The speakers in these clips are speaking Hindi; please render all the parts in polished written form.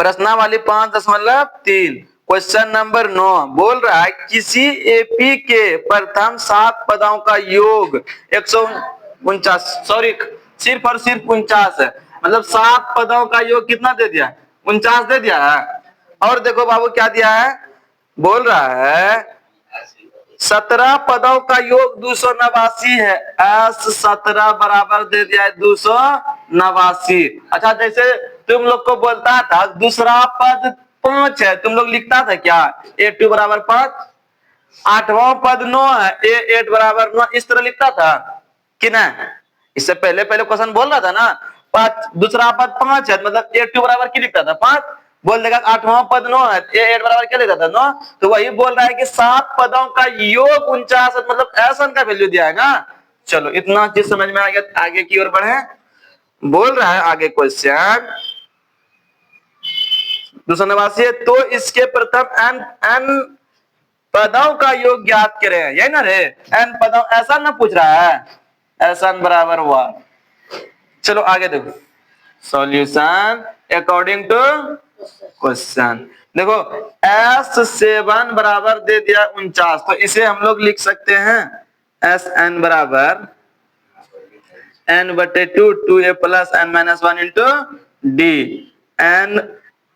प्रश्नावली 5.3 क्वेश्चन नंबर 9 बोल रहा है किसी एपी के प्रथम 7 पदों का योग 149, सॉरी सिर्फ और सिर्फ 49 है। मतलब 7 पदों का योग कितना दे दिया? 49 दे दिया है। और देखो बाबू क्या दिया है, बोल रहा है 17 पदों का योग 289 है। एस 17 बराबर दे दिया है 289। अच्छा जैसे तुम लोग को बोलता था दूसरा पद 5 है, तुम लोग लिखता था क्या A2 बराबर 5, 8वां पद 9 है A8 बराबर 9, इस तरह लिखता था कि नहीं? इससे पहले पहले क्वेश्चन बोल रहा था ना 5 दूसरा पद 5 है मतलब A2 बराबर क्या लिखता था 5, बोल देगा 8वां पद 9 है A8 बराबर क्या लिखता था 9। तो वही बोल रहा है कि 7 पदों का योग 49 है, मतलब एसन का वैल्यू दिया है ना। चलो इतना चीज समझ में आ गया, आगे की ओर बढ़े। बोल रहा है आगे क्वेश्चन 289 है तो इसके प्रथम n पदों का योग ज्ञात करें, यही ना रे n पदों, ऐसा ना पूछ रहा है, ऐसा बराबर हुआ। चलो आगे देखो सॉल्यूशन अकॉर्डिंग टू क्वेश्चन। देखो S7 बराबर दे दिया 49, तो इसे हम लोग लिख सकते हैं Sn बराबर n/2 2a plus n-1 into D.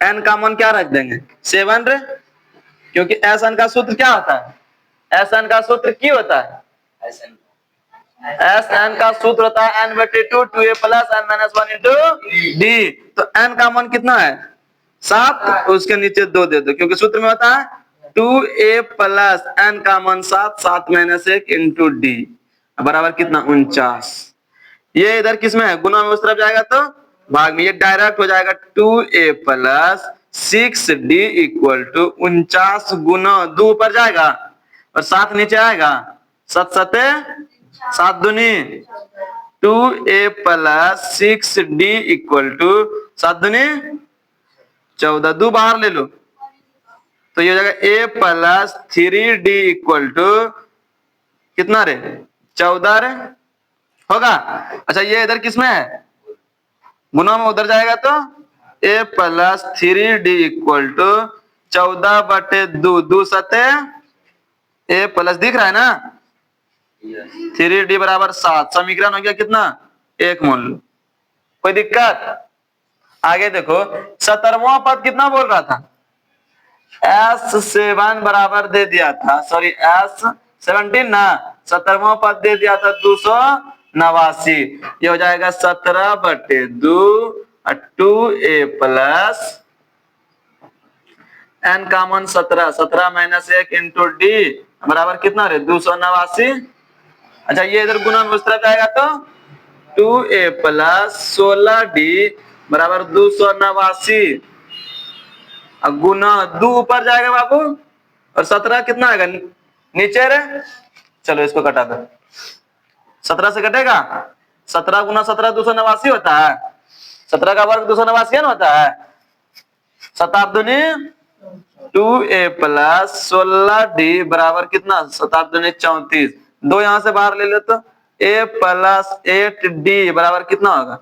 n का मान क्या रख देंगे 7 रे, क्योंकि Sn का सूत्र क्या होता है, Sn का सूत्र क्या होता है, Sn का सूत्र होता है n/2 2a plus n-1 into D. तो n का मान कितना है 7, उसके नीचे 2 दे दो, क्योंकि सूत्र में होता है 2a प्लस n का मान 7, 7 - 1 इंटू डी बराबर कितना 49। ये इधर किसमें है गुना में, उस तरफ जाएगा तो भाग में, ये डायरेक्ट हो जाएगा 2a plus 6d equal to 49 गुना 2 ऊपर जाएगा और 7 नीचे आएगा, 7 7 7 दूनी 2a plus 6d equal to 7 दूनी 14, 2 बाहर ले लो तो ये हो जाएगा a plus 3d equal to कितना रे 14 रे होगा। अच्छा ये इधर किसमें है गुना में, उधर जाएगा तो a plus 3d equal to 14/2, 2 7 a plus दिख रहा है ना 3d बराबर 7, समीकरण हो गया कितना 1 मान लो, कोई दिक्कत? आगे देखो 17वां पद कितना बोल रहा था, S7 बराबर दे दिया था, सॉरी S17 ना, 17वां पद दे दिया था 289, ये हो जाएगा 17/2 2a प्लस n का मान 17, 17 - 1 इंटू डी बराबर कितना रे 289। अच्छा ये इधर गुना में उस तरफ जाएगा तो 2a प्लस 16d बराबर 289 गुना 2 ऊपर जाएगा बाबू और 17 कितना आएगा नीचे रे। चलो इसको कटा दो, 17 से कटेगा, 17 गुना 17 289 होता है, 17 का वर्ग 289 ना होता है, 7 दूनी 2a प्लस 16d बराबर कितना 7 दूनी 34, 2 यहां से बाहर ले लो तो a प्लस 8d बराबर कितना होगा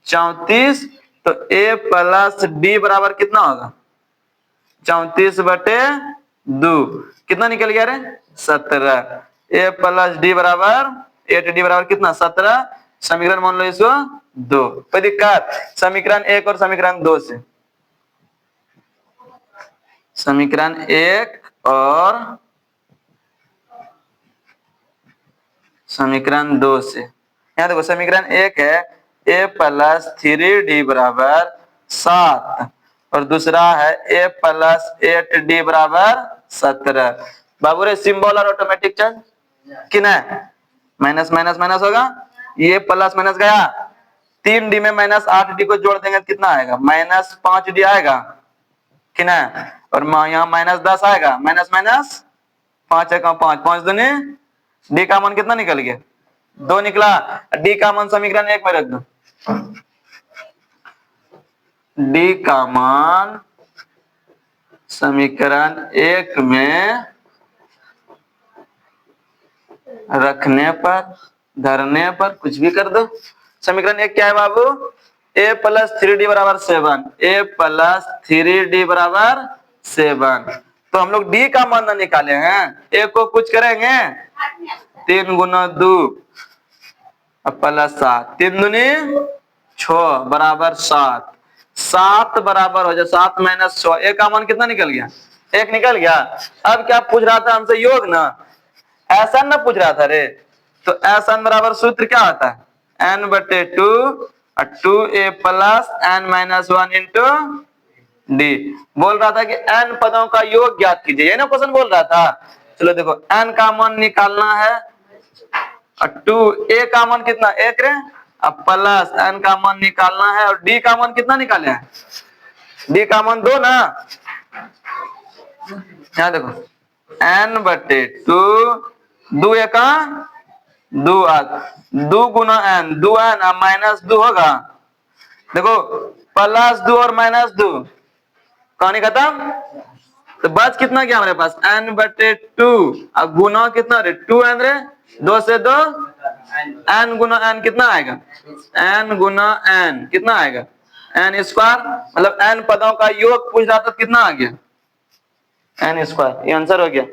34, तो a प्लस d बराबर कितना होगा 34/2, कितना निकल गया रे 17, a प्लस d बराबर 8d बराबर कितना 17, समीकरण मान लो इसको 2, कोई दिक्कत? समीकरण 1 और समीकरण 2 से, समीकरण 1 और समीकरण 2 से, यहाँ देखो समीकरण 1 है a प्लस 3d बराबर 7 और दूसरा है a प्लस 8d बराबर 17। बाबू रे सिंबल और ऑटोमेटिक चेंज कि नहीं, माइनस माइनस माइनस होगा, ये प्लस माइनस गया, 3d में -8d को जोड़ देंगे कितना आएगा -5d आएगा कि नहीं, और यहाँ -10 आएगा, माइनस माइनस 5 है 5, 5 दूनी डी का मान कितना निकल गया 2 निकला, डी का मान समीकरण 1 में रख दो, डी का मान समीकरण 1 में रखने पर, धरने पर, कुछ भी कर दो। समीकरण 1 क्या है बाबू a प्लस 3d बराबर 7, a प्लस 3d बराबर 7। तो हम लोग d का मान निकाले हैं, a को कुछ करेंगे 3 गुना 2 प्लस 7, 3 दूनी 6 बराबर 7, 7 बराबर हो जाए 7 माइनस 6, a का मान कितना निकल गया, 1 निकल गया। अब क्या पूछ रहा था हमसे, योग ना, ऐसा ना पूछ रहा था रे। तो एन बराबर सूत्र क्या होता है, n बटे 2 और 2a plus n minus 1 into D. बोल रहा था कि n पदों का योग ज्ञात कीजिए, ये ना क्वेश्चन बोल रहा था। चलो देखो, n का मान निकालना है और 2a का मान कितना 1 रे, अब प्लस n का मान निकालना है और d का मान कितना निकाले हैं, d का मान 2 ना। यहाँ देखो n बटे 2, 2 एका 2, 2 गुना n, 2n माइनस 2 होगा। देखो प्लस 2 और माइनस 2 कहानी खत्म। तो बच कितना गया हमारे पास, n बटे 2 अब गुना कितना रे 2n रे, 2 से 2 n गुना n कितना आएगा, n गुना n कितना आएगा n स्क्वायर, मतलब n पदों का योग पूछ रहा था कितना आ गया n स्क्वायर, ये आंसर हो गया।